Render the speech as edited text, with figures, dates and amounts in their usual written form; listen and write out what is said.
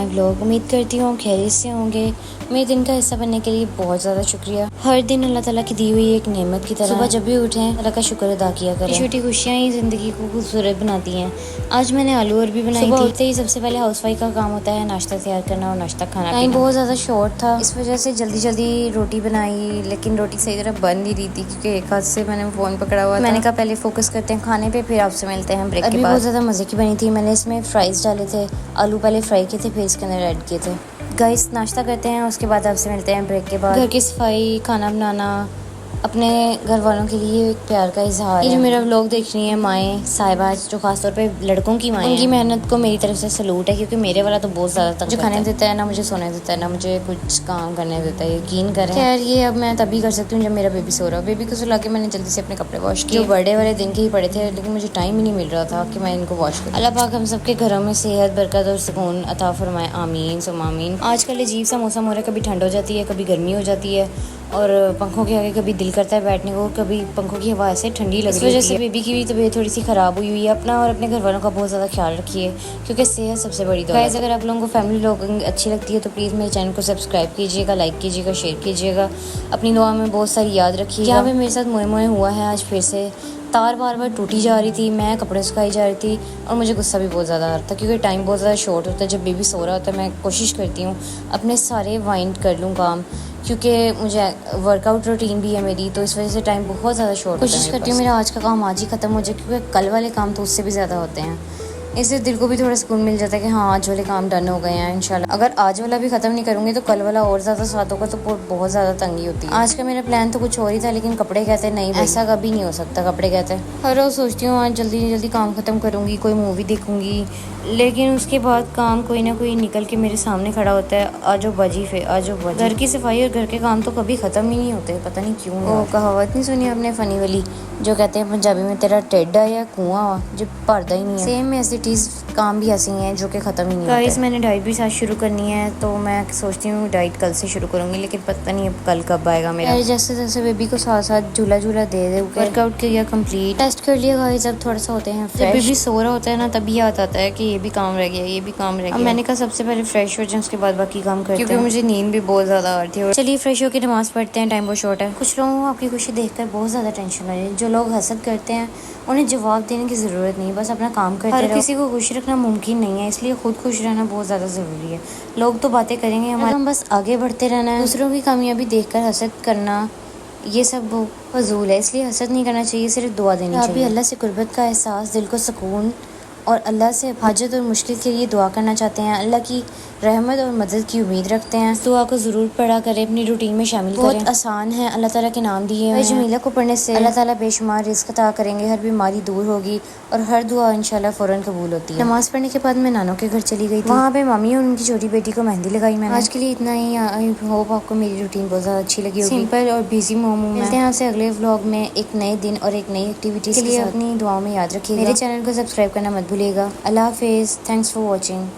My vlog. उम्मीद करती हूँ खैरियत से होंगे। मेरे दिन का हिस्सा बनने के लिए बहुत ज़्यादा शुक्रिया। हर दिन अल्लाह ताला की दी हुई एक नेमत की तरह सुबह जब भी उठें अल्लाह का शुक्र अदा किया करें। छोटी खुशियाँ ही ज़िंदगी को खूबसूरत बनाती हैं। आज मैंने आलू अरबी बनाई थी। सुबह उठते ही सबसे पहले हाउसवाइफ का काम होता है नाश्ता तैयार करना और नाश्ता खाना। टाइम बहुत ज़्यादा शॉर्ट था, इस वजह से जल्दी जल्दी रोटी बनाई, लेकिन रोटी सही तरह बन नहीं रही थी क्योंकि एक हाथ से मैंने फ़ोन पकड़ा हुआ था। मैंने कहा पहले फोकस करते हैं खाने पे, फिर आपसे मिलते हैं ब्रेक के बाद। बहुत ज़्यादा मज़े की बनी थी। मैंने इसमें फ्राइज़ डाले थे, आलू पहले फ्राई किए थे फिर इसके अंदर ऐड किए थे। गाइस नाश्ता करते हैं, उसके बाद आपसे मिलते हैं ब्रेक के बाद। घर की सफाई, खाना बनाना, अपने घर वालों के लिए एक प्यार का इजहार। ये जो मेरा व्लॉग देख रही है माएँ साहिबा, जो खासतौर पे लड़कों की माएँ, उनकी मेहनत को मेरी तरफ से सलूट है क्योंकि मेरे वाला तो बहुत ज़्यादा तंग जो खाने देता है ना मुझे सोने देता है ना मुझे कुछ काम करने देता है। यकीन करें। खैर ये अब मैं तभी कर सकती हूँ जब मेरा बेबी सो रहा। बेबी को सुला के मैंने जल्दी से अपने कपड़े वॉश किए। जो बर्थडे वाले दिन के ही पड़े थे, लेकिन मुझे टाइम ही नहीं मिल रहा था कि मैं इनको वॉश करूँ। अल्लाह पाक हम सबके घरों में सेहत, बरकत और सुकून अता फरमाए, आमीन सुम्मा आमीन। आजकल अजीब सा मौसम हो रहा है, कभी ठंड हो जाती है, कभी गर्मी हो जाती है और पंखों के आगे कभी दिल करता है बैठने को, कभी पंखों की हवा ऐसे ठंडी लग रही है। इस वजह से बेबी की भी तबीयत थोड़ी सी ख़राब हुई है। अपना और अपने घर वालों का बहुत ज़्यादा ख्याल रखिए क्योंकि सेहत सबसे बड़ी दौलत है। अगर आप लोगों को फैमिली व्लॉगिंग अच्छी लगती है तो प्लीज़ मेरे चैनल को सब्सक्राइब कीजिएगा, लाइक कीजिएगा, शेयर कीजिएगा। अपनी दुआ में बहुत सारी याद रखिएगा। यहाँ पे मेरे साथ मोए मोए हुआ है आज फिर से। तार बार बार टूटी जा रही थी, मैं कपड़े सुखाई जा रही थी और मुझे गुस्सा भी बहुत ज़्यादा आ रहा था क्योंकि टाइम बहुत ज़्यादा शॉर्ट होता है। जब बेबी सो रहा होता है मैं कोशिश करती हूँ अपने सारे वाइंड कर लूँ काम, क्योंकि मुझे वर्कआउट रूटीन भी है मेरी, तो इस वजह से टाइम बहुत ज़्यादा शॉर्ट होता है। कोशिश करती हूँ मेरा आज का काम आज ही ख़त्म हो जाए क्योंकि कल वाले काम तो उससे भी ज़्यादा होते हैं। इससे दिल को भी थोड़ा सुकून मिल जाता है कि हाँ आज वाले काम डन हो गए हैं इंशाल्लाह। अगर आज वाला भी ख़त्म नहीं करूँगी तो कल वाला और ज़्यादा साथ होगा तो बहुत ज़्यादा तंगी होती है। आज का मेरा प्लान तो कुछ और ही था, लेकिन कपड़े कहते हैं नहीं ऐसा कभी नहीं हो सकता। कपड़े कहते हैं हर रोज़ सोचती हूँ आज जल्दी जल्दी काम ख़त्म करूँगी, कोई मूवी देखूँगी, लेकिन उसके बाद काम कोई ना कोई निकल के मेरे सामने खड़ा होता है, आजो बजी फिर आजो बजी। घर की सफाई और घर के काम तो कभी ख़त्म ही नहीं होते, पता नहीं क्यों। वो कहावत नहीं सुनी आपने फनी वाली जो कहते हैं पंजाबी में तेरा टेढ़ा या कुआं जो भरदा ही नहीं है। सेम ऐसी चीज़ काम भी ऐसी हैं जो कि ख़त्म ही नहीं होते। गाइस मैंने डाइट भी साथ शुरू करनी है तो मैं सोचती हूँ डाइट कल से शुरू करूँगी, लेकिन पता नहीं अब कल कब आएगा मेरा। जैसे जैसे बेबी को साथ साथ झूला झूला दे वर्कआउट किया कंप्लीट, टेस्ट कर लिया गाइस। अब थोड़ा सा होते हैं जब बेबी सो रहा होता है ना तभी याद आता है कि ये भी काम रह गया, ये भी काम रह गया। मैंने कहा सबसे पहले फ्रेश हो जाए उसके बाद बाकी काम करते हैं क्योंकि मुझे नींद भी बहुत ज़्यादा आ रही थी। चलिए फ्रेश होकर नमाज़ पढ़ते हैं, टाइम बहुत शॉर्ट है। कुछ लोगों को आपकी खुशी देखकर बहुत ज़्यादा टेंशन हो रही है। जो लोग हसद करते हैं उन्हें जवाब देने की ज़रूरत नहीं, बस अपना काम करते रहो। हर किसी को खुश रखना मुमकिन नहीं है, इसलिए खुद खुश रहना बहुत ज़्यादा ज़रूरी है। लोग तो बातें करेंगे, हम बस आगे बढ़ते रहना है। दूसरों की कामयाबी देखकर हसद करना ये सब फजूल है, इसलिए हसद नहीं करना चाहिए, सिर्फ दुआ देनी चाहिए। आप भी अल्लाह से कुर्बत का एहसास, दिल को सुकून और अल्लाह से हाजत और मुश्किल के लिए दुआ करना चाहते हैं, अल्लाह की रहमत और मदद की उम्मीद रखते हैं। इस दुआ को ज़रूर पढ़ा करें, अपनी रूटीन में शामिल करें। बहुत आसान है, अल्लाह ताला के नाम दिए हैं। जमीला को पढ़ने से अल्लाह ताला बेशुमार रिज़्क़ अता करेंगे, हर बीमारी दूर होगी और हर दुआ इंशाल्लाह फ़ौरन कबूल होती है। नमाज़ पढ़ने के बाद मैं नानों के घर चली गई थी। वहाँ पे मम्मी और उनकी छोटी बेटी को मेहंदी लगाई मैंने। आज के लिए इतना ही। आई होप आपको मेरी रूटीन बहुत ज़्यादा अच्छी लगी होगी। सिंपल और बिजी मोम हूँ। मिलते हैं आपसे अगले व्लॉग में एक नए दिन और एक नई एक्टिविटी के लिए। अपनी दुआओं में याद रखिएगा। मेरे चैनल को सब्सक्राइब करना मत भूलिएगा। अल्लाह हाफिज़, थैंक्स फॉर वॉचिंग।